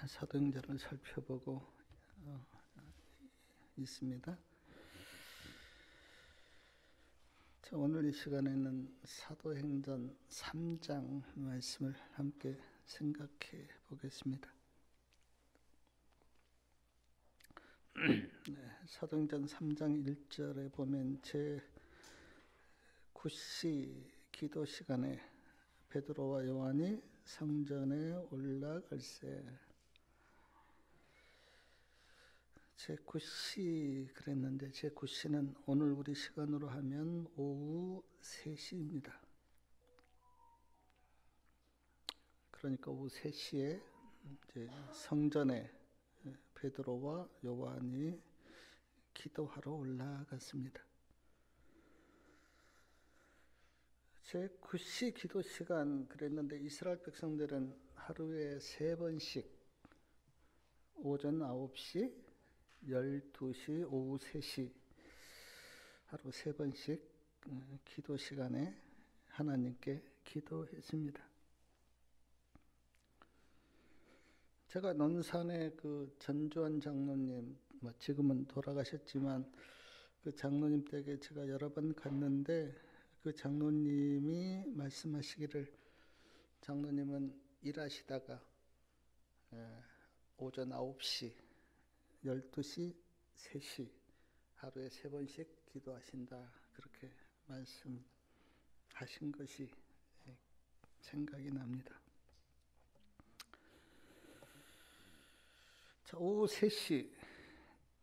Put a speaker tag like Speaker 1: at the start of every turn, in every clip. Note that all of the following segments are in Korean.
Speaker 1: 사도행전을 살펴보고 있습니다. 자, 오늘 이 시간에는 사도행전 3장 말씀을 함께 생각해 보겠습니다. 사도행전 3장 1절에 보면 제9시 기도 시간에 베드로와 요한이 성전에 올라갈새. 제9시 그랬는데 제9시는 오늘 우리 시간으로 하면 오후 3시입니다. 그러니까 오후 3시에 이제 성전에 베드로와 요한이 기도하러 올라갔습니다. 제9시 기도 시간 그랬는데 이스라엘 백성들은 하루에 3번씩 오전 9시, 12시, 오후 3시 하루 3번씩 기도 시간에 하나님께 기도했습니다. 제가 논산의 그 전주환 장로님, 지금은 돌아가셨지만 그 장로님 댁에 제가 여러 번 갔는데 그 장로님이 말씀하시기를 장로님은 일하시다가 오전 9시, 12시, 3시 하루에 3번씩 기도하신다 그렇게 말씀하신 것이 생각이 납니다. 자, 오후 3시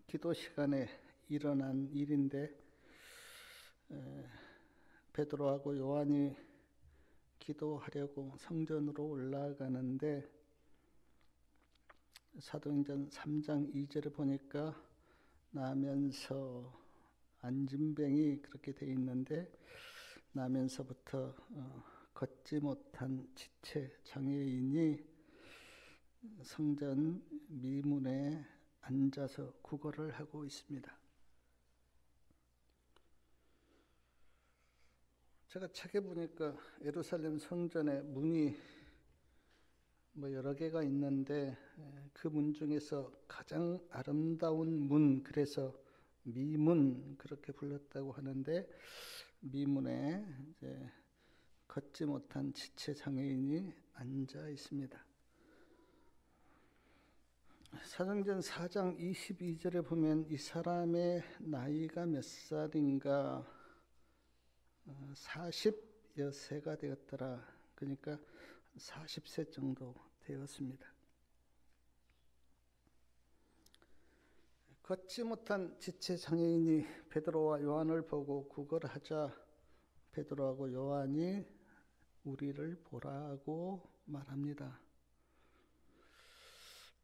Speaker 1: 기도 시간에 일어난 일인데 베드로하고 요한이 기도하려고 성전으로 올라가는데 사도행전 3장 2절에 보니까 나면서 안진뱅이 그렇게 돼 있는데 나면서부터 걷지 못한 지체 장애인이 성전 미문에 앉아서 구걸을 하고 있습니다. 제가 책에 보니까 예루살렘 성전에 문이 여러 개가 있는데 그 문 중에서 가장 아름다운 문, 그래서 미문 그렇게 불렀다고 하는데 미문에 이제 걷지 못한 지체 장애인이 앉아 있습니다. 사도행전 4장 22절에 보면 이 사람의 나이가 몇 살인가 40여 세가 되었더라. 그러니까 40세 정도 되었습니다. 걷지 못한 지체 장애인이 베드로와 요한을 보고 구걸하자 베드로하고 요한이 우리를 보라고 말합니다.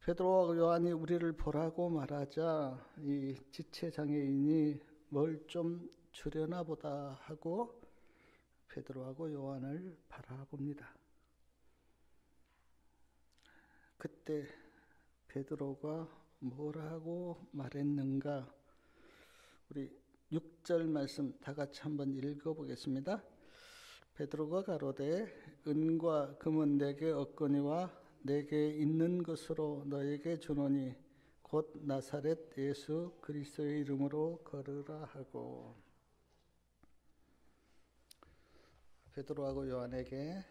Speaker 1: 베드로와 요한이 우리를 보라고 말하자 이 지체 장애인이 뭘 좀 주려나 보다 하고 베드로하고 요한을 바라봅니다. 그때 베드로가 뭐라고 말했는가? 우리 6절 말씀 다 같이 한번 읽어보겠습니다. 베드로가 가로되 은과 금은 내게 없거니와 내게 있는 것으로 너에게 주노니 곧 나사렛 예수 그리스도의 이름으로 걸으라 하고. 베드로하고 요한에게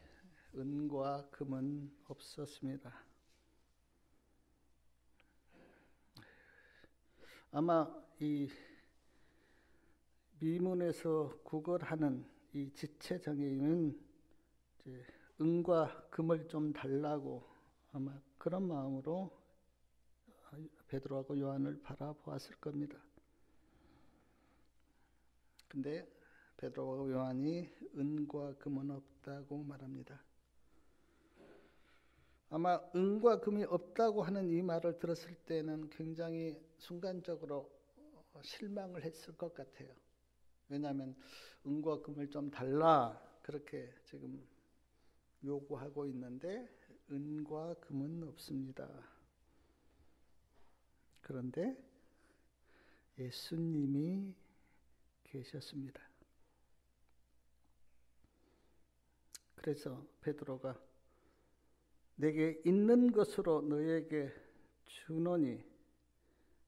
Speaker 1: 은과 금은 없었습니다. 아마 이 미문에서 구걸하는 이 지체 장애인은 이제 은과 금을 좀 달라고 아마 그런 마음으로 베드로하고 요한을 바라보았을 겁니다. 근데 베드로하고 요한이 은과 금은 없다고 말합니다. 아마 은과 금이 없다고 하는 이 말을 들었을 때는 굉장히 순간적으로 실망을 했을 것 같아요. 왜냐하면 은과 금을 좀 달라 그렇게 지금 요구하고 있는데 은과 금은 없습니다. 그런데 예수님이 계셨습니다. 그래서 베드로가 내게 있는 것으로 너에게 주노니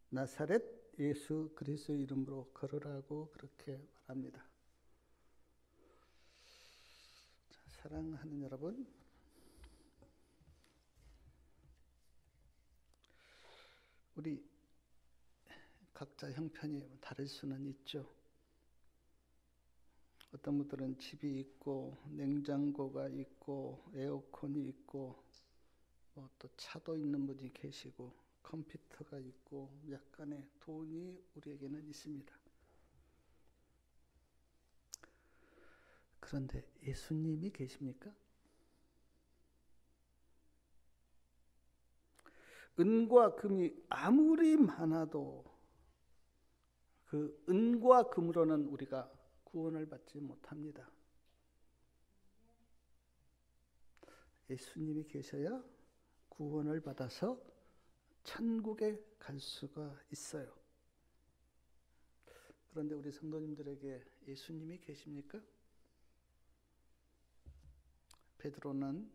Speaker 1: 나사렛 예수 그리스도의 이름으로 걸으라고 그렇게 말합니다. 자, 사랑하는 여러분, 우리 각자 형편이 다를 수는 있죠. 어떤 분들은 집이 있고 냉장고가 있고 에어컨이 있고 또 차도 있는 분이 계시고 컴퓨터가 있고 약간의 돈이 우리에게는 있습니다. 그런데 예수님이 계십니까? 은과 금이 아무리 많아도 그 은과 금으로는 우리가 구원을 받지 못합니다. 예수님이 계셔야 구원을 받아서 천국에 갈 수가 있어요. 그런데 우리 성도님들에게 예수님이 계십니까? 베드로는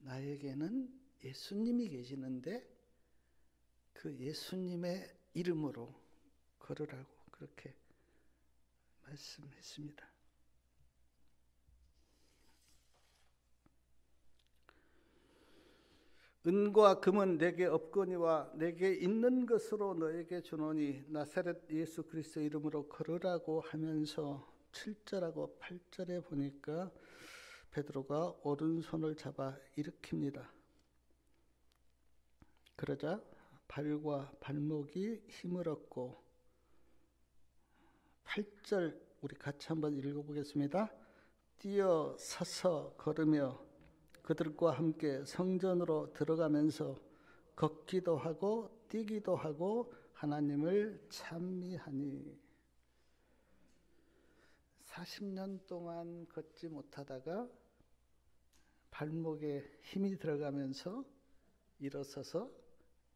Speaker 1: 나에게는 예수님이 계시는데 그 예수님의 이름으로 걸으라고 그렇게 말씀했습니다. 은과 금은 내게 없거니와 내게 있는 것으로 너에게 주노니 나사렛 예수 그리스도의 이름으로 걸으라고 하면서 7절하고 8절에 보니까 베드로가 오른손을 잡아 일으킵니다. 그러자 발과 발목이 힘을 얻고 8절 우리 같이 한번 읽어보겠습니다. 뛰어 서서 걸으며 그들과 함께 성전으로 들어가면서 걷기도 하고 뛰기도 하고 하나님을 찬미하니 40년 동안 걷지 못하다가 발목에 힘이 들어가면서 일어서서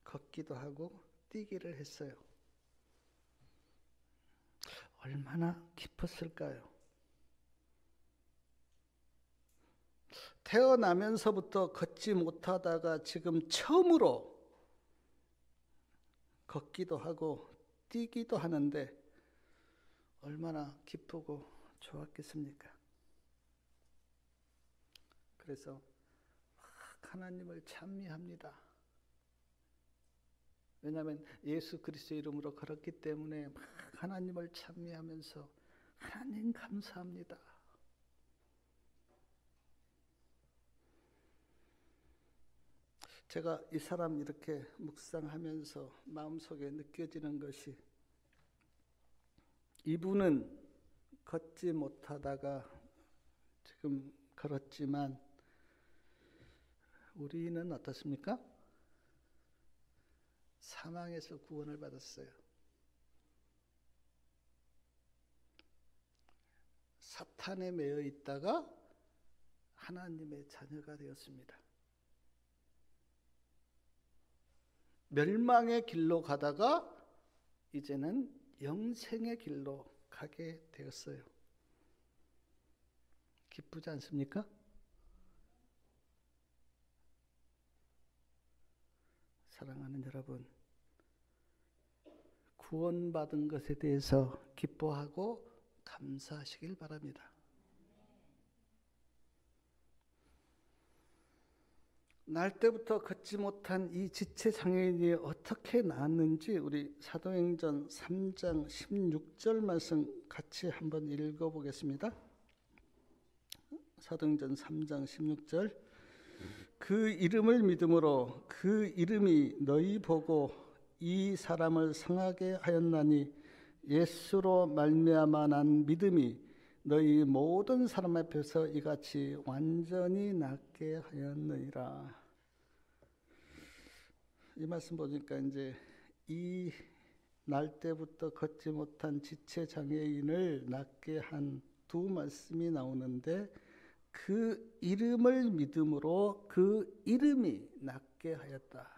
Speaker 1: 걷기도 하고 뛰기를 했어요. 얼마나 기뻤을까요? 태어나면서부터 걷지 못하다가 지금 처음으로 걷기도 하고 뛰기도 하는데 얼마나 기쁘고 좋았겠습니까? 그래서 막 하나님을 찬미합니다. 왜냐하면 예수 그리스도의 이름으로 걸었기 때문에 막 하나님을 찬미하면서 하나님 감사합니다. 제가 이 사람 이렇게 묵상하면서 마음속에 느껴지는 것이 이분은 걷지 못하다가 지금 걸었지만 우리는 어떻습니까? 사망에서 구원을 받았어요. 사탄에 매여 있다가 하나님의 자녀가 되었습니다. 멸망의 길로 가다가 이제는 영생의 길로 가게 되었어요. 기쁘지 않습니까? 사랑하는 여러분, 구원받은 것에 대해서 기뻐하고 감사하시길 바랍니다. 날 때부터 걷지 못한 이 지체 장애인이 어떻게 나았는지 우리 사도행전 3장 16절 말씀 같이 한번 읽어보겠습니다. 사도행전 3장 16절 그 이름을 믿음으로 그 이름이 너희 보고 이 사람을 성하게 하였나니 예수로 말미암아 난 믿음이 너희 모든 사람 앞에서 이같이 완전히 낫게 하였느니라. 이 말씀 보니까 이제 이 날 때부터 걷지 못한 지체 장애인을 낫게 한 두 말씀이 나오는데 그 이름을 믿음으로 그 이름이 낫게 하였다.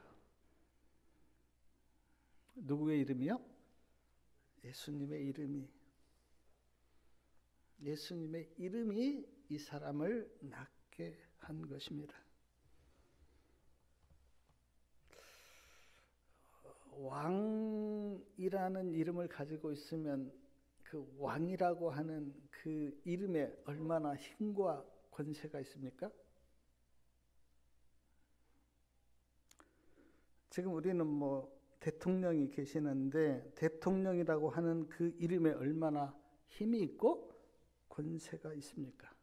Speaker 1: 누구의 이름이요? 예수님의 이름이. 예수님의 이름이 이 사람을 낫게 한 것입니다. 왕이라는 이름을 가지고 있으면 그 왕이라고 하는 그 이름에 얼마나 힘과 권세가 있습니까? 지금 우리는 뭐 대통령이 계시는데 대통령이라고 하는 그 이름에 얼마나 힘이 있고 권세가 있습니까?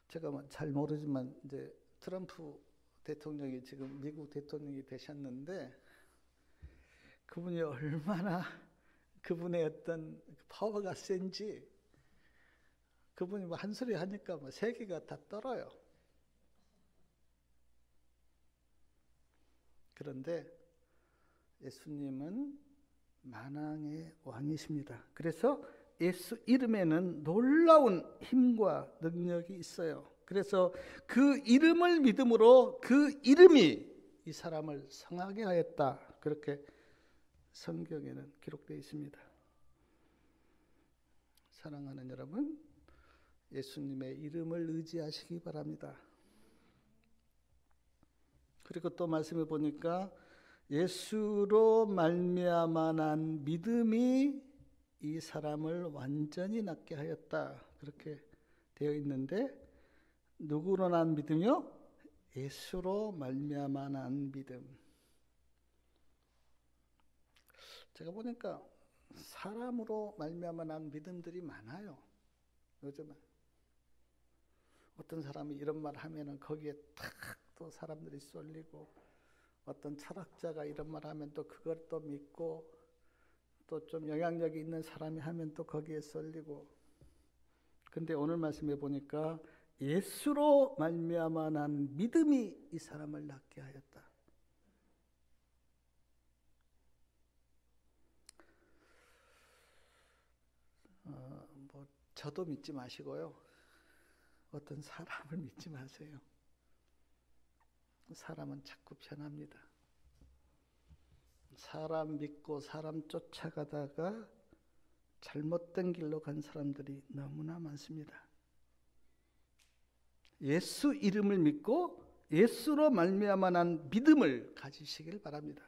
Speaker 1: 제가 잘 모르지만 이제 트럼프 대통령이 지금 미국 대통령이 되셨는데 그분이 얼마나 그분의 어떤 파워가 센지 그분이 뭐 한 소리 하니까 뭐 세계가 다 떨어요. 그런데 예수님은 만왕의 왕이십니다. 그래서 예수 이름에는 놀라운 힘과 능력이 있어요. 그래서 그 이름을 믿음으로 그 이름이 이 사람을 성하게 하였다. 그렇게 성경에는 기록되어 있습니다. 사랑하는 여러분, 예수님의 이름을 의지하시기 바랍니다. 그리고 또 말씀해 보니까 예수로 말미암아 난 믿음이 이 사람을 완전히 낫게 하였다. 그렇게 되어 있는데 누구로 난 믿음이요? 예수로 말미암아 난 믿음. 제가 보니까 사람으로 말미암아 난 믿음들이 많아요. 요즘은 어떤 사람이 이런 말 하면은 거기에 탁 또 사람들이 쏠리고 어떤 철학자가 이런 말 하면 또 그걸 또 믿고 또 좀 영향력이 있는 사람이 하면 또 거기에 쏠리고. 근데 오늘 말씀해 보니까 예수로 말미암아 난 믿음이 이 사람을 낫게 하였다. 뭐 저도 믿지 마시고요. 어떤 사람을 믿지 마세요. 사람은 자꾸 변합니다. 사람 믿고 사람 쫓아가다가 잘못된 길로 간 사람들이 너무나 많습니다. 예수 이름을 믿고 예수로 말미암아 난 믿음을 가지시길 바랍니다.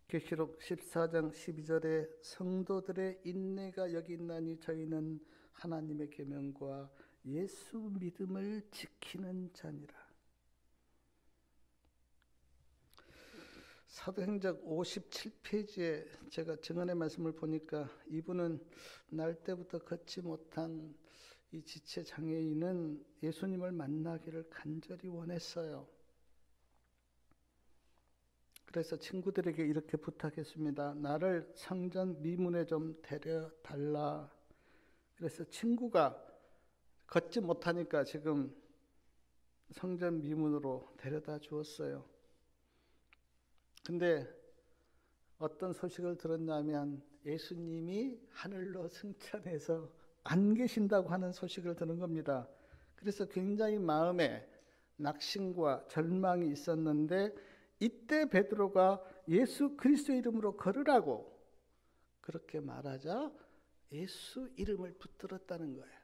Speaker 1: 계시록 14장 12절에 성도들의 인내가 여기 있나니 저희는 하나님의 계명과 예수 믿음을 지키는 자니라. 사도행전 57페이지에 제가 증언의 말씀을 보니까 이분은 날 때부터 걷지 못한 이 지체 장애인은 예수님을 만나기를 간절히 원했어요. 그래서 친구들에게 이렇게 부탁했습니다. 나를 성전 미문에 좀 데려달라. 그래서 친구가 걷지 못하니까 지금 성전 미문으로 데려다 주었어요. 근데 어떤 소식을 들었냐면 예수님이 하늘로 승천해서 안 계신다고 하는 소식을 들은 겁니다. 그래서 굉장히 마음에 낙심과 절망이 있었는데 이때 베드로가 예수 그리스도의 이름으로 걸으라고 그렇게 말하자 예수 이름을 붙들었다는 거예요.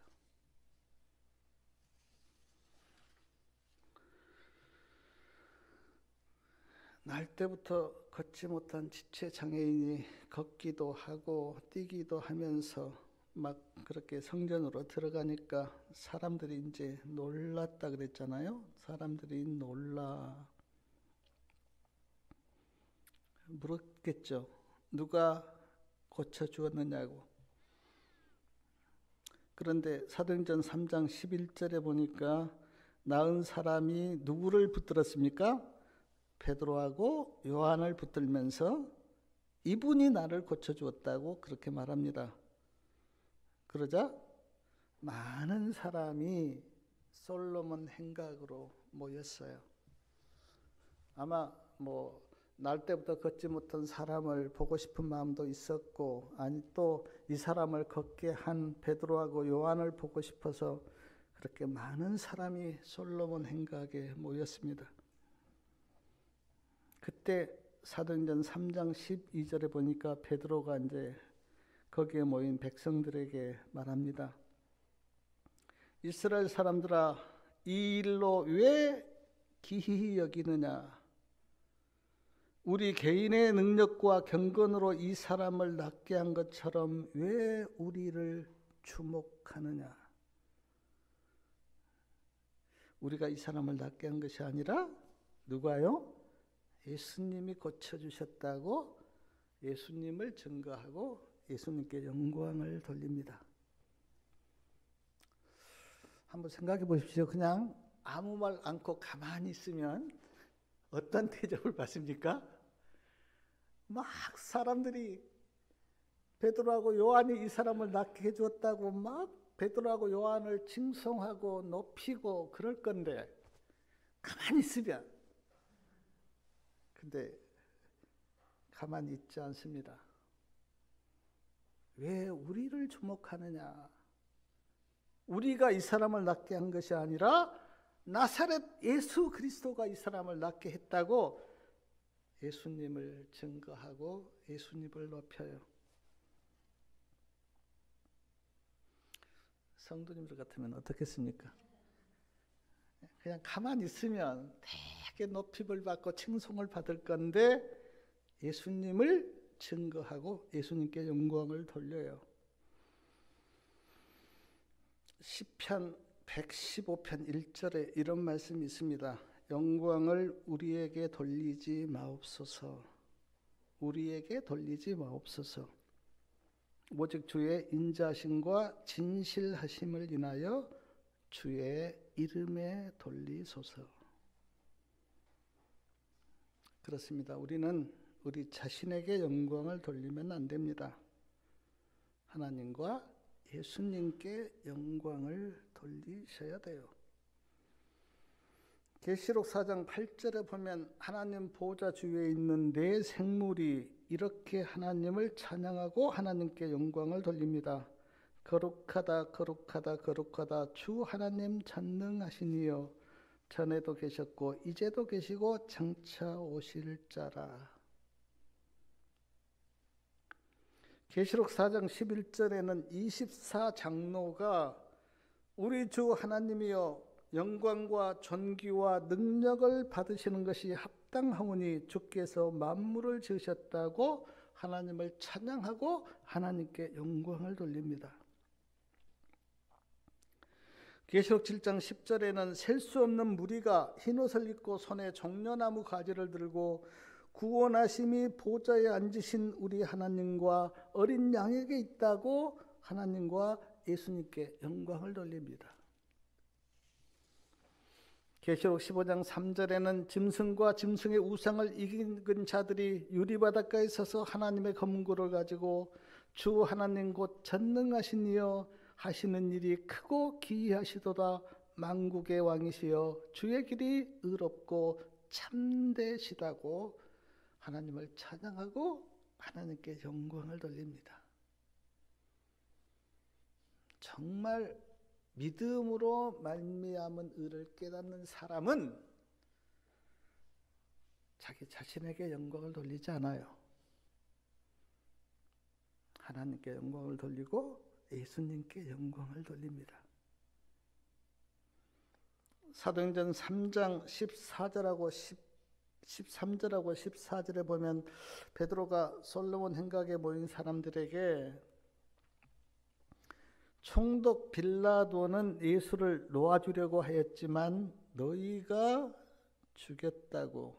Speaker 1: 날 때부터 걷지 못한 지체 장애인이 걷기도 하고 뛰기도 하면서 막 그렇게 성전으로 들어가니까 사람들이 이제 놀랐다 그랬잖아요. 사람들이 놀라 물었겠죠. 누가 고쳐주었느냐고. 그런데 사도행전 3장 11절에 보니까 나은 사람이 누구를 붙들었습니까? 베드로하고 요한을 붙들면서 이분이 나를 고쳐주었다고 그렇게 말합니다. 그러자 많은 사람이 솔로몬 행각으로 모였어요. 아마 뭐 날 때부터 걷지 못한 사람을 보고 싶은 마음도 있었고, 아니 또 이 사람을 걷게 한 베드로하고 요한을 보고 싶어서 그렇게 많은 사람이 솔로몬 행각에 모였습니다. 그때 사도행전 3장 12절에 보니까 베드로가 이제 거기에 모인 백성들에게 말합니다. 이스라엘 사람들아, 이 일로 왜 기히 여기느냐? 우리 개인의 능력과 경건으로 이 사람을 낫게 한 것처럼 왜 우리를 주목하느냐? 우리가 이 사람을 낫게 한 것이 아니라 누가요? 예수님이 고쳐주셨다고 예수님을 증거하고 예수님께 영광을 돌립니다. 한번 생각해 보십시오. 그냥 아무 말 않고 가만히 있으면 어떤 대접을 받습니까? 막 사람들이 베드로하고 요한이 이 사람을 낫게 해주었다고 막 베드로하고 요한을 칭송하고 높이고 그럴 건데 가만히 있으면, 근데 가만히 있지 않습니다. 왜 우리를 주목하느냐? 우리가 이 사람을 낫게 한 것이 아니라 나사렛 예수 그리스도가 이 사람을 낫게 했다고 예수님을 증거하고 예수님을 높여요. 성도님들 같으면 어떻겠습니까? 그냥 가만히 있으면 되게 높임을 받고 칭송을 받을 건데 예수님을 증거하고 예수님께 영광을 돌려요. 시편 115편 1절에 이런 말씀이 있습니다. 영광을 우리에게 돌리지 마옵소서. 우리에게 돌리지 마옵소서. 오직 주의 인자심과 진실하심을 인하여 주의 이름에 돌리소서. 그렇습니다. 우리는 우리 자신에게 영광을 돌리면 안 됩니다. 하나님과 예수님께 영광을 돌리셔야 돼요. 계시록 4장 8절에 보면 하나님 보좌 주위에 있는 네 생물이 이렇게 하나님을 찬양하고 하나님께 영광을 돌립니다. 거룩하다 거룩하다 거룩하다 주 하나님 전능하시니요 전에도 계셨고 이제도 계시고 장차 오실 자라. 계시록 4장 11절에는 24장로가 우리 주 하나님이여 영광과 존귀와 능력을 받으시는 것이 합당하오니 주께서 만물을 지으셨다고 하나님을 찬양하고 하나님께 영광을 돌립니다. 계시록 7장 10절에는 셀 수 없는 무리가 흰옷을 입고 손에 종려나무 가지를 들고 구원하심이 보좌에 앉으신 우리 하나님과 어린 양에게 있다고 하나님과 예수님께 영광을 돌립니다. 계시록 15장 3절에는 짐승과 짐승의 우상을 이긴 자들이 유리바닷가에 서서 하나님의 검구를 가지고 주 하나님 곧 전능하신 이여 하시는 일이 크고 기이하시도다 만국의 왕이시여 주의 길이 의롭고 참되시다고 하나님을 찬양하고 하나님께 영광을 돌립니다. 정말 믿음으로 말미암은 의를 깨닫는 사람은 자기 자신에게 영광을 돌리지 않아요. 하나님께 영광을 돌리고 예수님께 영광을 돌립니다. 사도행전 3장 14절하고 13절하고 14절에 보면 베드로가 솔로몬 행각에 모인 사람들에게 총독 빌라도는 예수를 놓아주려고 하였지만 너희가 죽였다고,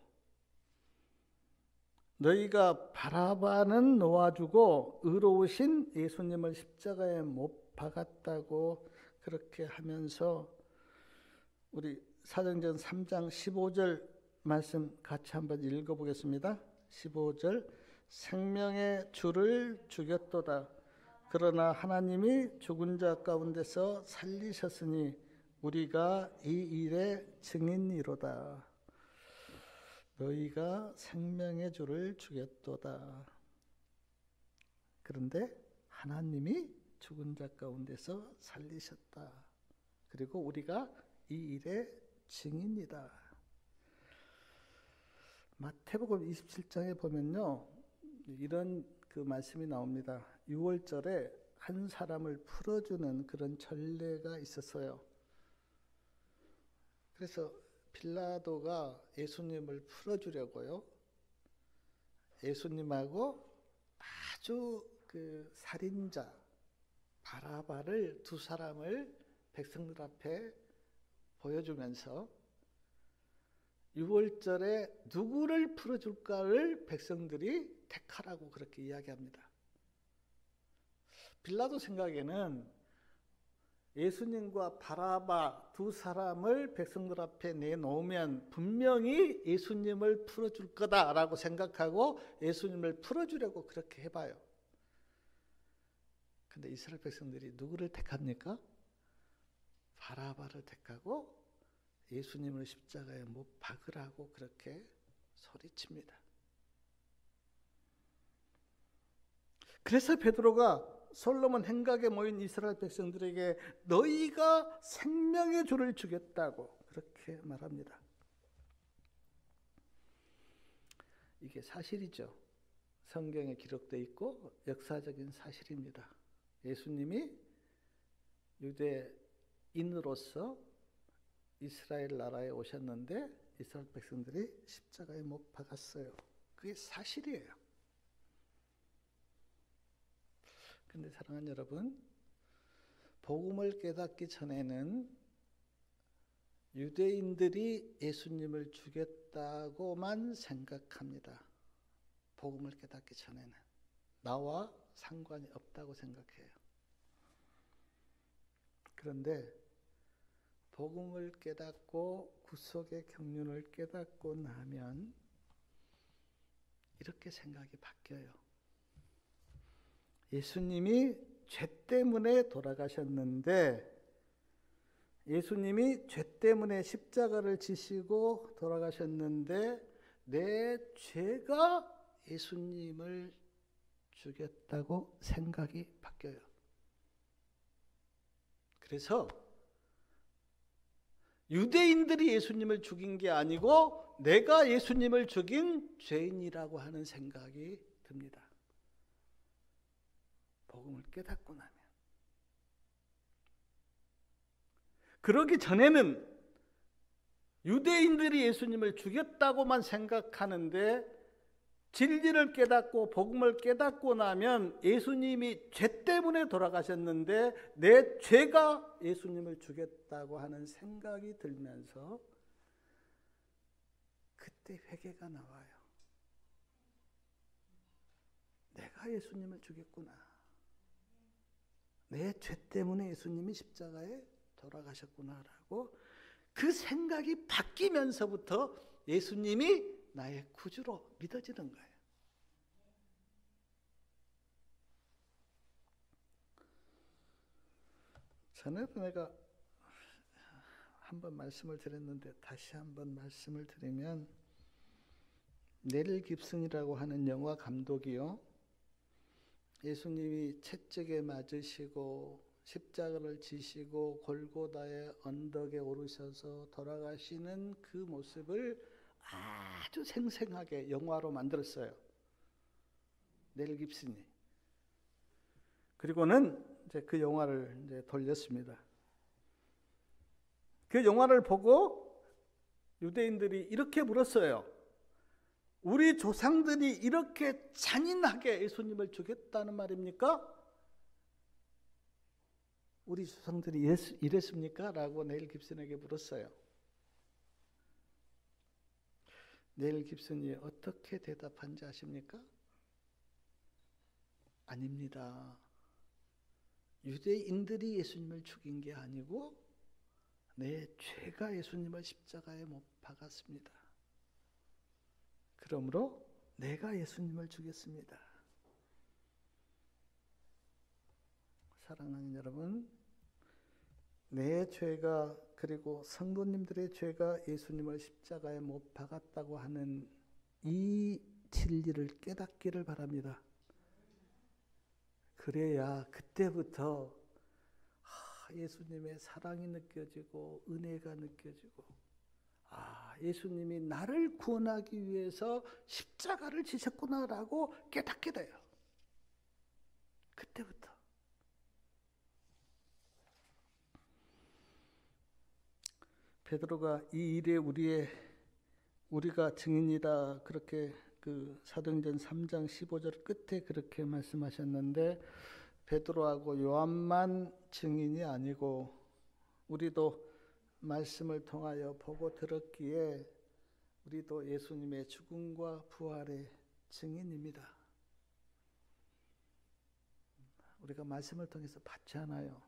Speaker 1: 너희가 바라바는 놓아주고 의로우신 예수님을 십자가에 못 박았다고 그렇게 하면서 우리 사도행전 3장 15절 말씀 같이 한번 읽어보겠습니다. 15절 생명의 주를 죽였도다. 그러나 하나님이 죽은 자 가운데서 살리셨으니 우리가 이 일의 증인이로다. 너희가 생명의 주를 죽였도다. 그런데 하나님이 죽은 자 가운데서 살리셨다. 그리고 우리가 이 일의 증인이다. 마태복음 27장에 보면요, 이런 그 말씀이 나옵니다. 6월절에 한 사람을 풀어주는 그런 전례가 있었어요. 그래서 빌라도가 예수님을 풀어주려고요. 예수님하고 아주 그 살인자 바라바를 두 사람을 백성들 앞에 보여주면서 유월절에 누구를 풀어줄까를 백성들이 택하라고 그렇게 이야기합니다. 빌라도 생각에는 예수님과 바라바 두 사람을 백성들 앞에 내놓으면 분명히 예수님을 풀어줄 거다라고 생각하고 예수님을 풀어주려고 그렇게 해봐요. 근데 이스라엘 백성들이 누구를 택합니까? 바라바를 택하고 예수님을 십자가에 못 박으라고 그렇게 소리칩니다. 그래서 베드로가 솔로몬 행각에 모인 이스라엘 백성들에게 너희가 생명의 주를 주겠다고 그렇게 말합니다. 이게 사실이죠. 성경에 기록되어 있고 역사적인 사실입니다. 예수님이 유대인으로서 이스라엘 나라에 오셨는데 이스라엘 백성들이 십자가에 못 박았어요. 그게 사실이에요. 근데 사랑하는 여러분, 복음을 깨닫기 전에는 유대인들이 예수님을 죽였다고만 생각합니다. 복음을 깨닫기 전에는 나와 상관이 없다고 생각해요. 그런데 복음을 깨닫고 구속의 경륜을 깨닫고 나면 이렇게 생각이 바뀌어요. 예수님이 죄 때문에 돌아가셨는데 예수님이 죄 때문에 십자가를 지시고 돌아가셨는데 내 죄가 예수님을 죽였다고 생각이 바뀌어요. 그래서 유대인들이 예수님을 죽인 게 아니고 내가 예수님을 죽인 죄인이라고 하는 생각이 듭니다. 복음을 깨닫고 나면. 그러기 전에는 유대인들이 예수님을 죽였다고만 생각하는데 진리를 깨닫고 복음을 깨닫고 나면 예수님이 죄 때문에 돌아가셨는데 내 죄가 예수님을 죽였다고 하는 생각이 들면서 그때 회개가 나와요. 내가 예수님을 죽였구나. 내 죄 때문에 예수님이 십자가에 돌아가셨구나라고 그 생각이 바뀌면서부터 예수님이 나의 구주로 믿어지는 거예요. 전에도 내가 한번 말씀을 드렸는데 다시 한번 말씀을 드리면 넬 깁슨이라고 하는 영화 감독이요. 예수님이 채찍에 맞으시고 십자가를 지시고 골고다의 언덕에 오르셔서 돌아가시는 그 모습을 아주 생생하게 영화로 만들었어요. 넬 깁슨이. 그리고는 이제 그 영화를 이제 돌렸습니다. 그 영화를 보고 유대인들이 이렇게 물었어요. 우리 조상들이 이렇게 잔인하게 예수님을 죽였다는 말입니까? 우리 조상들이 이랬습니까? 라고 넬 깁슨에게 물었어요. 넬 깁슨이 어떻게 대답한지 아십니까? 아닙니다. 유대인들이 예수님을 죽인 게 아니고 내 죄가 예수님을 십자가에 못 박았습니다. 그러므로 내가 예수님을 죽였습니다. 사랑하는 여러분, 내 죄가 그리고 성도님들의 죄가 예수님을 십자가에 못 박았다고 하는 이 진리를 깨닫기를 바랍니다. 그래야 그때부터 예수님의 사랑이 느껴지고 은혜가 느껴지고 예수님이 나를 구원하기 위해서 십자가를 지셨구나라고 깨닫게 돼요. 그때부터. 베드로가 이 일에 우리가 증인이다 그렇게 그 사도행전 3장 15절 끝에 그렇게 말씀하셨는데, 베드로하고 요한만 증인이 아니고 우리도 말씀을 통하여 보고 들었기에 우리도 예수님의 죽음과 부활의 증인입니다. 우리가 말씀을 통해서 봤잖아요.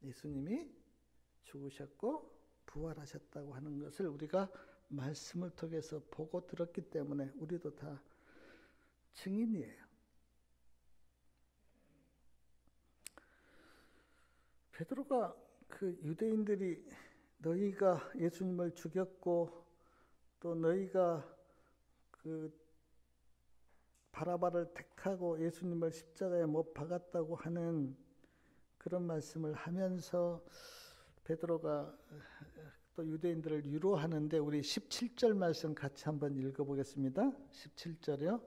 Speaker 1: 예수님이 죽으셨고 부활하셨다고 하는 것을 우리가 말씀을 통해서 보고 들었기 때문에 우리도 다 증인이에요. 베드로가 그 유대인들이 너희가 예수님을 죽였고 또 너희가 그 바라바를 택하고 예수님을 십자가에 못 박았다고 하는 그런 말씀을 하면서 베드로가 또 유대인들을 위로하는데, 우리 17절 말씀 같이 한번 읽어보겠습니다. 17절이요.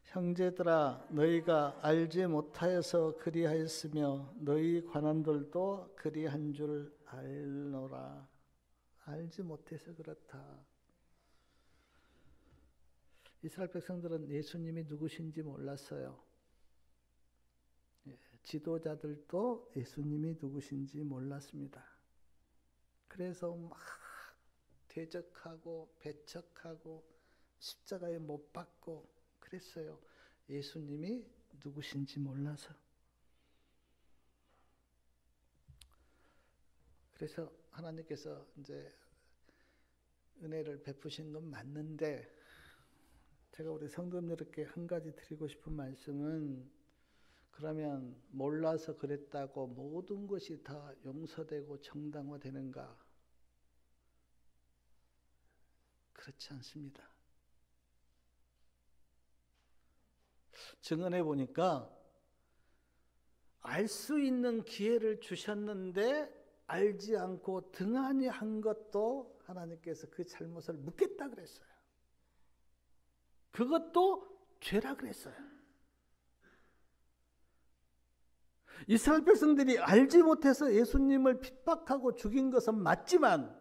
Speaker 1: 형제들아, 너희가 알지 못하여서 그리하였으며 너희 관원들도 그리한 줄 알노라. 알지 못해서 그렇다. 이스라엘 백성들은 예수님이 누구신지 몰랐어요. 지도자들도 예수님이 누구신지 몰랐습니다. 그래서 막 대적하고 배척하고 십자가에 못 박고 그랬어요. 예수님이 누구신지 몰라서. 그래서 하나님께서 이제 은혜를 베푸신 건 맞는데, 제가 우리 성도님들께 한 가지 드리고 싶은 말씀은, 그러면 몰라서 그랬다고 모든 것이 다 용서되고 정당화되는가? 그렇지 않습니다. 증언해 보니까 알 수 있는 기회를 주셨는데 알지 않고 등한히 한 것도 하나님께서 그 잘못을 묻겠다 그랬어요. 그것도 죄라 그랬어요. 이스라엘 백성들이 알지 못해서 예수님을 핍박하고 죽인 것은 맞지만,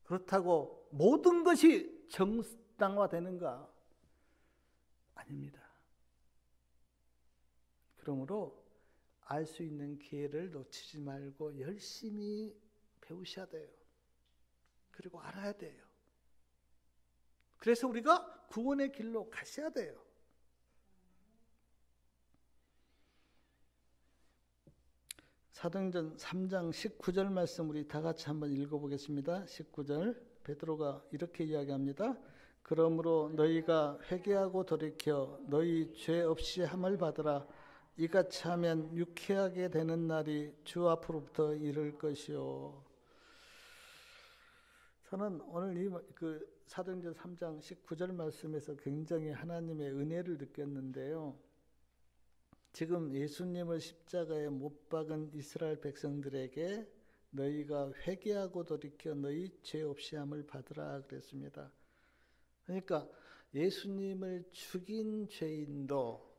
Speaker 1: 그렇다고 모든 것이 정당화되는가? 아닙니다. 그러므로 알 수 있는 기회를 놓치지 말고 열심히 배우셔야 돼요. 그리고 알아야 돼요. 그래서 우리가 구원의 길로 가셔야 돼요. 사도행전 3장 19절 말씀 우리 다 같이 한번 읽어보겠습니다. 19절 베드로가 이렇게 이야기합니다. 그러므로 너희가 회개하고 돌이켜 너희 죄 없이 함을 받으라. 이같이 하면 유쾌하게 되는 날이 주 앞으로부터 이를 것이요. 저는 오늘 이 사도행전 3장 19절 말씀에서 굉장히 하나님의 은혜를 느꼈는데요. 지금 예수님을 십자가에 못 박은 이스라엘 백성들에게 너희가 회개하고 돌이켜 너희 죄 없이 함을 받으라 그랬습니다. 그러니까 예수님을 죽인 죄인도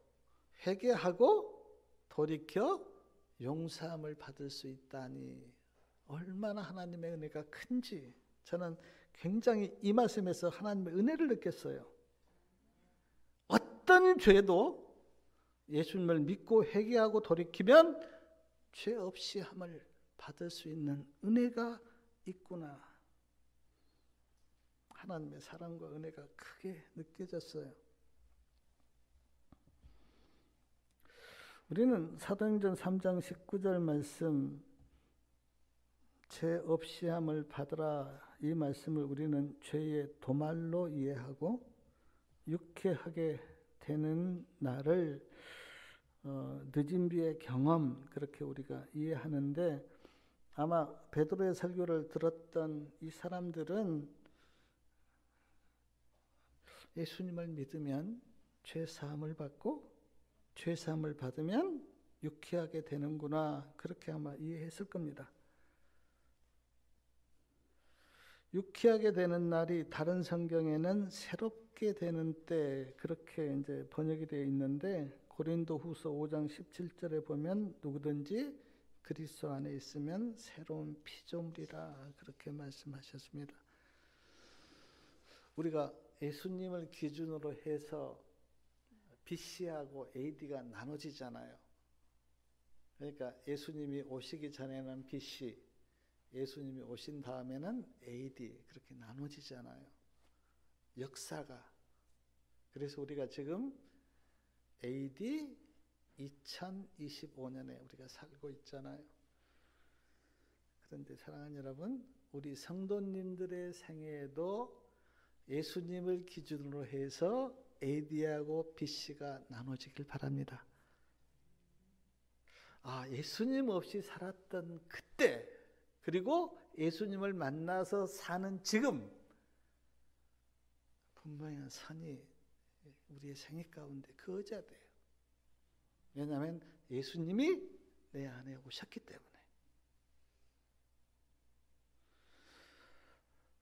Speaker 1: 회개하고 돌이켜 용서함을 받을 수 있다니 얼마나 하나님의 은혜가 큰지 저는 굉장히 이 말씀에서 하나님의 은혜를 느꼈어요. 어떤 죄도 예수님을 믿고 회개하고 돌이키면 죄 없이 함을 받을 수 있는 은혜가 있구나. 하나님의 사랑과 은혜가 크게 느껴졌어요. 우리는 사도행전 3장 19절 말씀 죄 없이 함을 받으라, 이 말씀을 우리는 죄의 도말로 이해하고 유쾌하게 되는 날을 늦은 비의 경험, 그렇게 우리가 이해하는데, 아마 베드로의 설교를 들었던 이 사람들은 예수님을 믿으면 죄 사함을 받고 죄 사함을 받으면 유쾌하게 되는구나, 그렇게 아마 이해했을 겁니다. 유쾌하게 되는 날이 다른 성경에는 새롭게 되는 때, 그렇게 이제 번역이 되어 있는데, 고린도후서 5장 17절에 보면 누구든지 그리스도 안에 있으면 새로운 피조물이라 그렇게 말씀하셨습니다. 우리가 예수님을 기준으로 해서 BC하고 AD가 나눠지잖아요. 그러니까 예수님이 오시기 전에는 BC, 예수님이 오신 다음에는 AD 그렇게 나눠지잖아요. 역사가. 그래서 우리가 지금 AD 2025년에 우리가 살고 있잖아요. 그런데 사랑하는 여러분, 우리 성도님들의 생애에도 예수님을 기준으로 해서 AD하고 BC가 나눠지길 바랍니다. 예수님 없이 살았던 그때, 그리고 예수님을 만나서 사는 지금, 분명한 선이 우리의 생애 가운데 거저돼요. 왜냐하면 예수님이 내 안에 오셨기 때문에.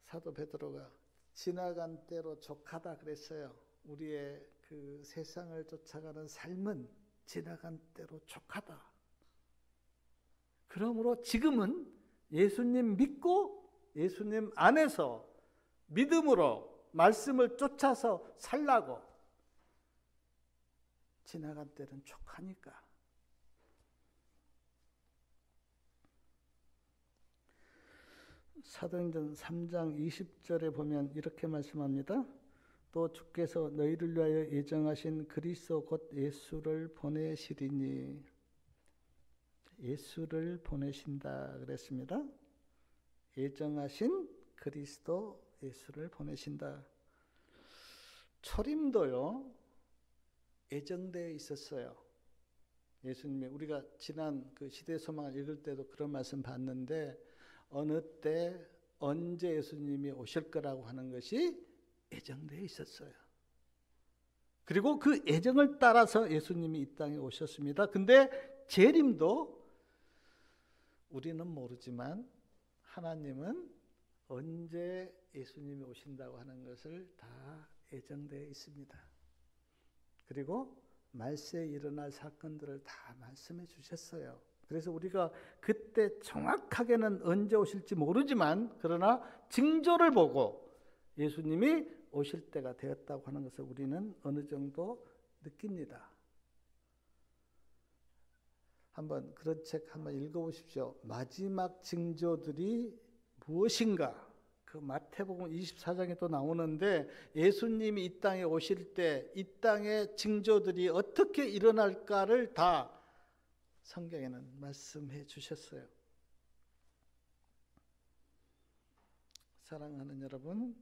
Speaker 1: 사도 베드로가 지나간 때로 족하다 그랬어요. 우리의 그 세상을 쫓아가는 삶은 지나간 때로 족하다. 그러므로 지금은 예수님 믿고 예수님 안에서 믿음으로 말씀을 쫓아서 살라고. 지나간 때는 족하니까. 사도행전 3장 20절에 보면 이렇게 말씀합니다. 또 주께서 너희를 위하여 예정하신 그리스도 곧 예수를 보내시리니. 예수를 보내신다 그랬습니다. 예정하신 그리스도 예수를 보내신다. 초림도요 예정되어 있었어요. 예수님이 우리가 지난 그 시대 소망을 읽을 때도 그런 말씀 봤는데 어느 때 언제 예수님이 오실 거라고 하는 것이 예정되어 있었어요. 그리고 그 예정을 따라서 예수님이 이 땅에 오셨습니다. 근데 재림도 우리는 모르지만 하나님은 언제 예수님이 오신다고 하는 것을 다 예정되어 있습니다. 그리고 말세에 일어날 사건들을 다 말씀해 주셨어요. 그래서 우리가 그때 정확하게는 언제 오실지 모르지만 그러나 징조를 보고 예수님이 오실 때가 되었다고 하는 것을 우리는 어느 정도 느낍니다. 한번 그런 책 한번 읽어보십시오. 마지막 징조들이 무엇인가? 그 마태복음 24장에 또 나오는데 예수님이 이 땅에 오실 때 이 땅의 징조들이 어떻게 일어날까를 다 성경에는 말씀해 주셨어요. 사랑하는 여러분,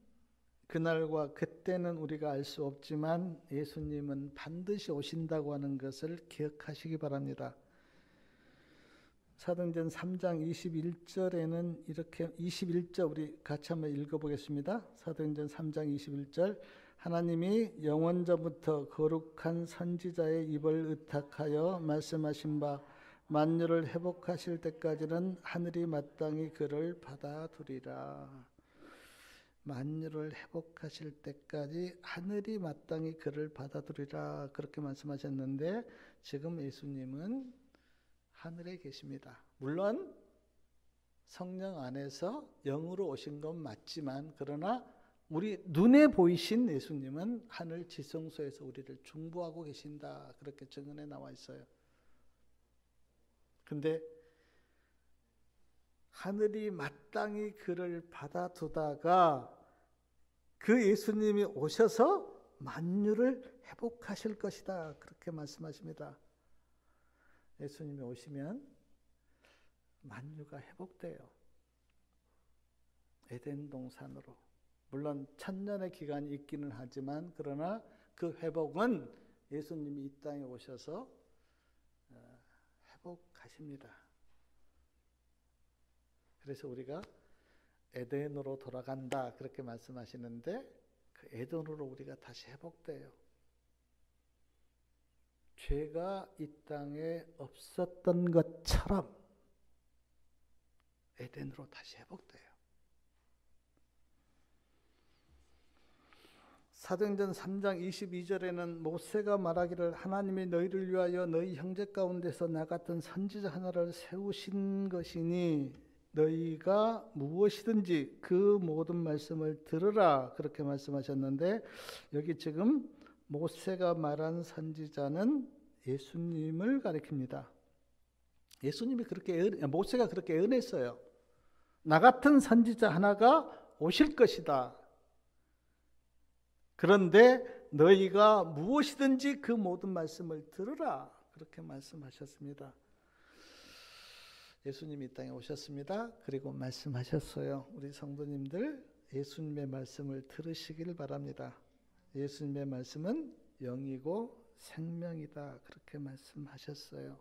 Speaker 1: 그날과 그때는 우리가 알 수 없지만 예수님은 반드시 오신다고 하는 것을 기억하시기 바랍니다. 사도행전 3장 21절에는 이렇게 21절 우리 같이 한번 읽어보겠습니다. 사도행전 3장 21절 하나님이 영원전부터 거룩한 선지자의 입을 의탁하여 말씀하신 바 만유를 회복하실 때까지는 하늘이 마땅히 그를 받아두리라. 만유를 회복하실 때까지 하늘이 마땅히 그를 받아두리라 그렇게 말씀하셨는데 지금 예수님은 하늘에 계십니다. 물론 성령 안에서 영으로 오신 건 맞지만 그러나 우리 눈에 보이신 예수님은 하늘 지성소에서 우리를 중보하고 계신다 그렇게 증언에 나와 있어요. 근데 하늘이 마땅히 그를 받아두다가 그 예수님이 오셔서 만유를 회복하실 것이다 그렇게 말씀하십니다. 예수님이 오시면 만유가 회복돼요. 에덴 동산으로. 물론 천년의 기간이 있기는 하지만 그러나 그 회복은 예수님이 이 땅에 오셔서 회복하십니다. 그래서 우리가 에덴으로 돌아간다 그렇게 말씀하시는데 그 에덴으로 우리가 다시 회복돼요. 죄가 이 땅에 없었던 것처럼 에덴으로 다시 회복돼요. 사도행전 3장 22절에는 모세가 말하기를 하나님이 너희를 위하여 너희 형제 가운데서 나 같은 선지자 하나를 세우신 것이니 너희가 무엇이든지 그 모든 말씀을 들으라, 그렇게 말씀하셨는데, 여기 지금 모세가 말한 선지자는 예수님을 가리킵니다. 예수님이 모세가 그렇게 예언했어요. 나 같은 선지자 하나가 오실 것이다. 그런데 너희가 무엇이든지 그 모든 말씀을 들으라, 그렇게 말씀하셨습니다. 예수님이 이 땅에 오셨습니다. 그리고 말씀하셨어요. 우리 성도님들, 예수님의 말씀을 들으시길 바랍니다. 예수님의 말씀은 영이고 생명이다, 그렇게 말씀하셨어요.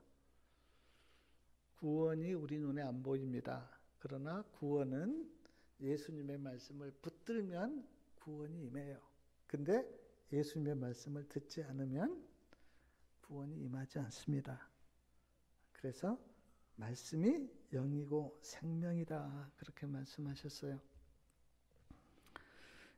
Speaker 1: 구원이 우리 눈에 안 보입니다. 그러나 구원은 예수님의 말씀을 붙들면 구원이 임해요. 근데 예수님의 말씀을 듣지 않으면 구원이 임하지 않습니다. 그래서 말씀이 영이고 생명이다, 그렇게 말씀하셨어요.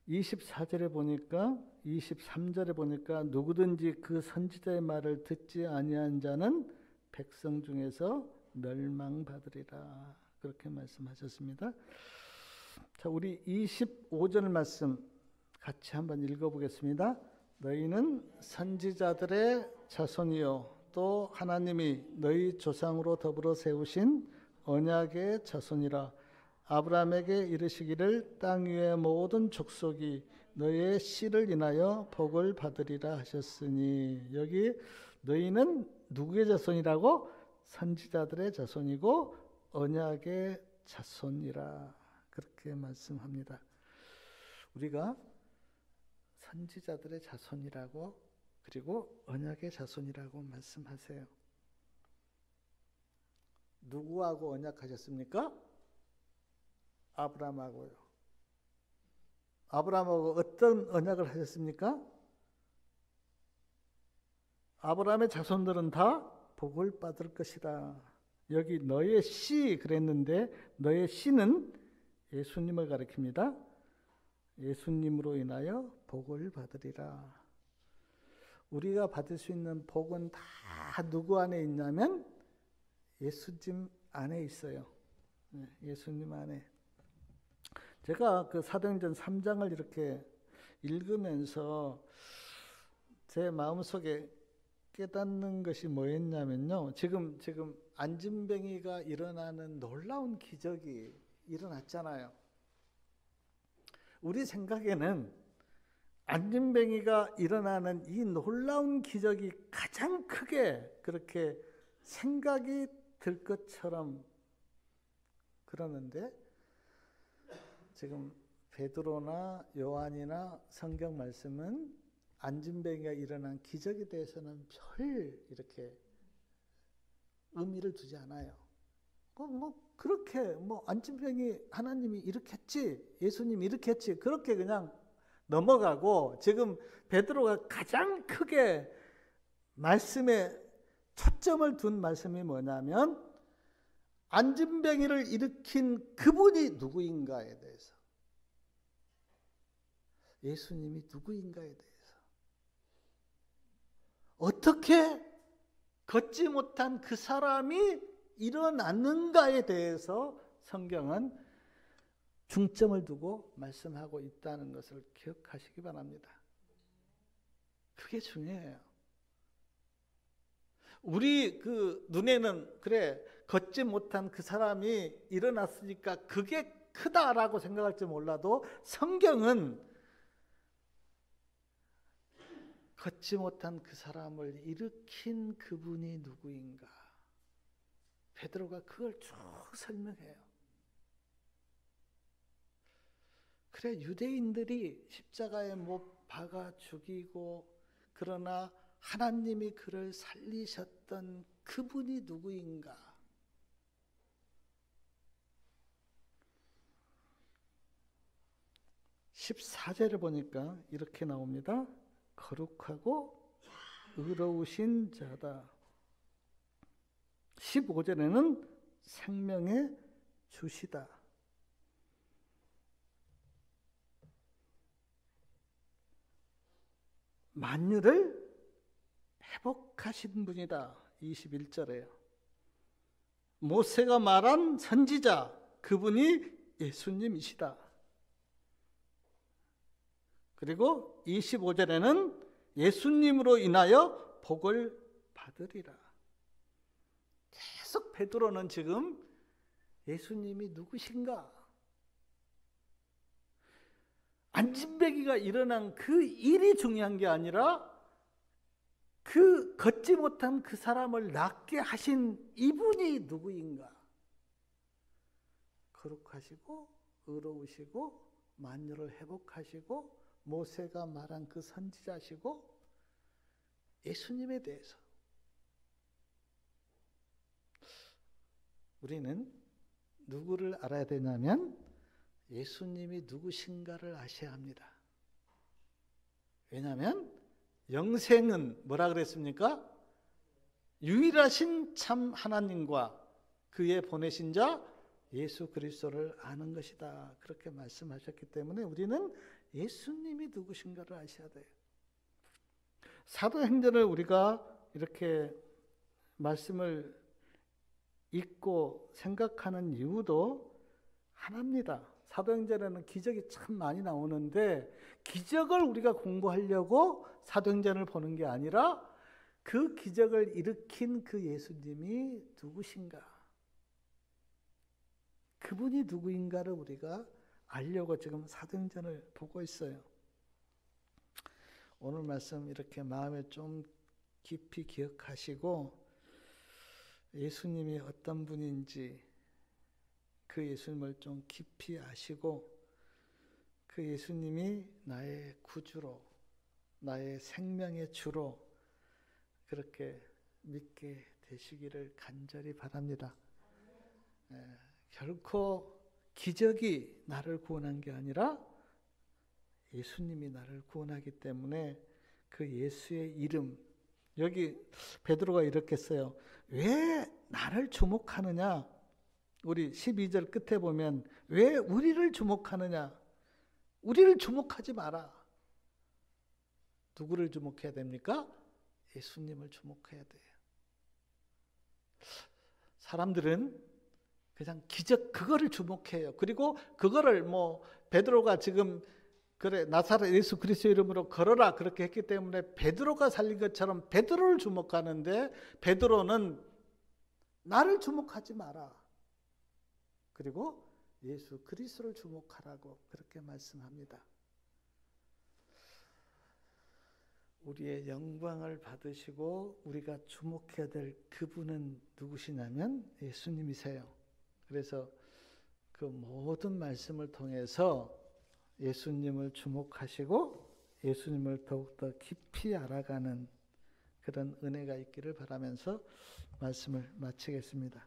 Speaker 1: 24절에 보니까, 23절에 보니까 누구든지 그 선지자의 말을 듣지 아니한 자는 백성 중에서 멸망받으리라, 그렇게 말씀하셨습니다. 자, 우리 25절 말씀 같이 한번 읽어보겠습니다. 너희는 선지자들의 자손이요 또 하나님이 너희 조상으로 더불어 세우신 언약의 자손이라. 아브라함에게 이르시기를 땅 위의 모든 족속이 너희의 씨를 인하여 복을 받으리라 하셨으니, 여기 너희는 누구의 자손이라고? 선지자들의 자손이고 언약의 자손이라, 그렇게 말씀합니다. 우리가 선지자들의 자손이라고, 그리고 언약의 자손이라고 말씀하세요. 누구하고 언약하셨습니까? 아브라함하고요. 아브라함하고 어떤 언약을 하셨습니까? 아브라함의 자손들은 다 복을 받을 것이다. 여기 너의 씨 그랬는데, 너의 씨는 예수님을 가리킵니다. 예수님으로 인하여 복을 받으리라. 우리가 받을 수 있는 복은 다 누구 안에 있냐면 예수님 안에 있어요. 예수님 안에. 제가 그 사도행전 3장을 이렇게 읽으면서 제 마음속에 깨닫는 것이 뭐였냐면요, 지금 안진뱅이가 일어나는 놀라운 기적이 일어났잖아요. 우리 생각에는 안진뱅이가 일어나는 이 놀라운 기적이 가장 크게 그렇게 생각이 들 것처럼 그러는데, 지금 베드로나 요한이나 성경 말씀은 안진뱅이가 일어난 기적에 대해서는 별 이렇게 의미를 두지 않아요. 그렇게 안진뱅이 하나님이 이렇게 했지, 예수님이 이렇게 했지, 그렇게 그냥 넘어가고, 지금 베드로가 가장 크게 말씀에 초점을 둔 말씀이 뭐냐면 안진뱅이를 일으킨 그분이 누구인가에 대해서, 예수님이 누구인가에 대해서, 어떻게 걷지 못한 그 사람이 일어났는가에 대해서 성경은 중점을 두고 말씀하고 있다는 것을 기억하시기 바랍니다. 그게 중요해요. 우리 그 눈에는 그래, 걷지 못한 그 사람이 일어났으니까 그게 크다라고 생각할지 몰라도, 성경은 걷지 못한 그 사람을 일으킨 그분이 누구인가, 베드로가 그걸 쭉 설명해요. 그래, 유대인들이 십자가에 못 박아 죽이고, 그러나 하나님이 그를 살리셨던 그분이 누구인가. (14절에) 보니까 이렇게 나옵니다. 거룩하고 의로우신 자다. 15절에는 생명의 주시다. 만유를 회복하신 분이다. 21절에요. 모세가 말한 선지자, 그분이 예수님이시다. 그리고 25절에는 예수님으로 인하여 복을 받으리라. 계속 베드로는 지금 예수님이 누구신가? 안진뱅이가 일어난 그 일이 중요한 게 아니라 그 걷지 못한 그 사람을 낫게 하신 이분이 누구인가? 거룩하시고 의로우시고 만유를 회복하시고 모세가 말한 그 선지자시고 예수님에 대해서 우리는 누구를 알아야 되냐면 예수님이 누구신가를 아셔야 합니다. 왜냐하면 영생은 뭐라 그랬습니까? 유일하신 참 하나님과 그의 보내신 자 예수 그리스도를 아는 것이다. 그렇게 말씀하셨기 때문에 우리는 예수님이 누구신가를 아셔야 돼요. 사도행전을 우리가 이렇게 말씀을 읽고 생각하는 이유도 하나입니다. 사도행전에는 기적이 참 많이 나오는데 기적을 우리가 공부하려고 사도행전을 보는 게 아니라 그 기적을 일으킨 그 예수님이 누구신가? 그분이 누구인가를 우리가 알려고 지금 사도행전을 보고 있어요. 오늘 말씀 이렇게 마음에 좀 깊이 기억하시고 예수님이 어떤 분인지 그 예수님을 좀 깊이 아시고 그 예수님이 나의 구주로 나의 생명의 주로 그렇게 믿게 되시기를 간절히 바랍니다. 결코 기적이 나를 구원한 게 아니라 예수님이 나를 구원하기 때문에 그 예수의 이름, 여기 베드로가 이렇게 써요. 왜 나를 주목하느냐? 우리 12절 끝에 보면 왜 우리를 주목하느냐? 우리를 주목하지 마라. 누구를 주목해야 됩니까? 예수님을 주목해야 돼요. 사람들은 그냥 기적 그거를 주목해요. 그리고 그거를 베드로가 지금 그래 나사렛 예수 그리스도 이름으로 걸어라 그렇게 했기 때문에 베드로가 살린 것처럼 베드로를 주목하는데 베드로는 나를 주목하지 마라. 그리고 예수 그리스도를 주목하라고 그렇게 말씀합니다. 우리의 영광을 받으시고 우리가 주목해야 될 그분은 누구시냐면 예수님이세요. 그래서 그 모든 말씀을 통해서 예수님을 주목하시고 예수님을 더욱더 깊이 알아가는 그런 은혜가 있기를 바라면서 말씀을 마치겠습니다.